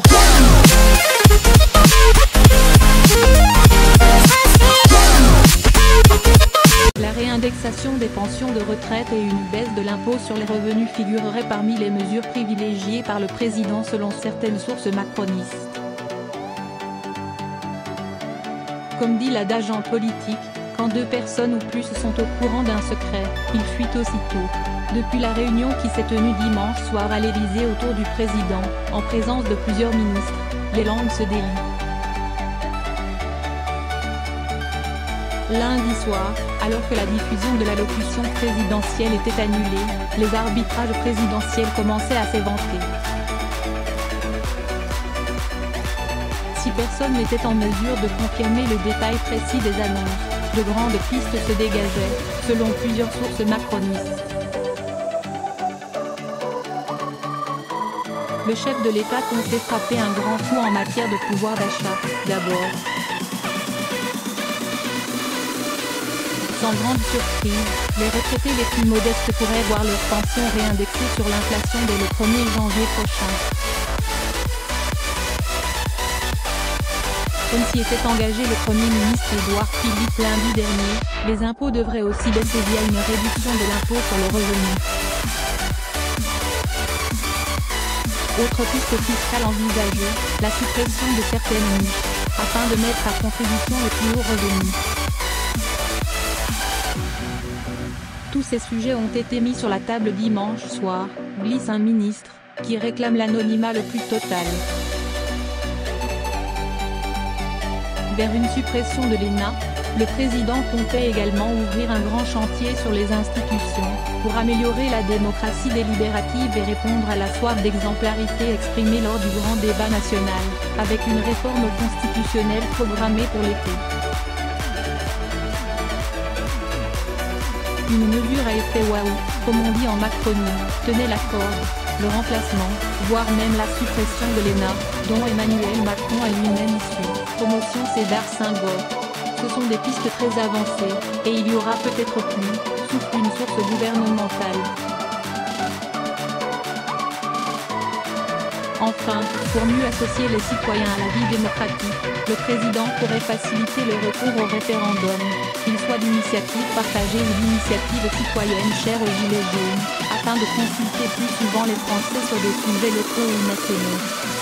go. La réindexation des pensions de retraite et une baisse de l'impôt sur les revenus figureraient parmi les mesures privilégiées par le président selon certaines sources macronistes. Comme dit l'adage en politique, quand deux personnes ou plus sont au courant d'un secret, il fuit aussitôt. Depuis la réunion qui s'est tenue dimanche soir à l'Élysée autour du président, en présence de plusieurs ministres, les langues se délient. Lundi soir, alors que la diffusion de l'allocution présidentielle était annulée, les arbitrages présidentiels commençaient à s'éventer. Si personne n'était en mesure de confirmer le détail précis des annonces, de grandes pistes se dégageaient, selon plusieurs sources macronistes. Le chef de l'État comptait frapper un grand coup en matière de pouvoir d'achat, d'abord. Sans grande surprise, les retraités les plus modestes pourraient voir leur pension réindexée sur l'inflation dès le 1er janvier prochain. Comme s'y était engagé le Premier ministre Édouard Philippe lundi dernier, les impôts devraient aussi baisser via une réduction de l'impôt sur le revenu. Autre piste fiscale envisagée, la suppression de certaines niches, afin de mettre à contribution les plus hauts revenus. Tous ces sujets ont été mis sur la table dimanche soir, glisse un ministre, qui réclame l'anonymat le plus total. Vers une suppression de l'ENA, le président comptait également ouvrir un grand chantier sur les institutions, pour améliorer la démocratie délibérative et répondre à la soif d'exemplarité exprimée lors du grand débat national, avec une réforme constitutionnelle programmée pour l'été. Une mesure à effet waouh, comme on dit en Macronie, tenait la corde, le remplacement, voire même la suppression de l'ENA, dont Emmanuel Macron est lui-même issu, promotion Cédar Senghor. Ce sont des pistes très avancées, et il y aura peut-être plus, souffle une source gouvernementale. Enfin, pour mieux associer les citoyens à la vie démocratique, le président pourrait faciliter le recours au référendum, qu'il soit d'initiative partagée ou d'initiative citoyenne chère aux Gilets jaunes, afin de consulter plus souvent les Français sur des sujets locaux ou nationaux.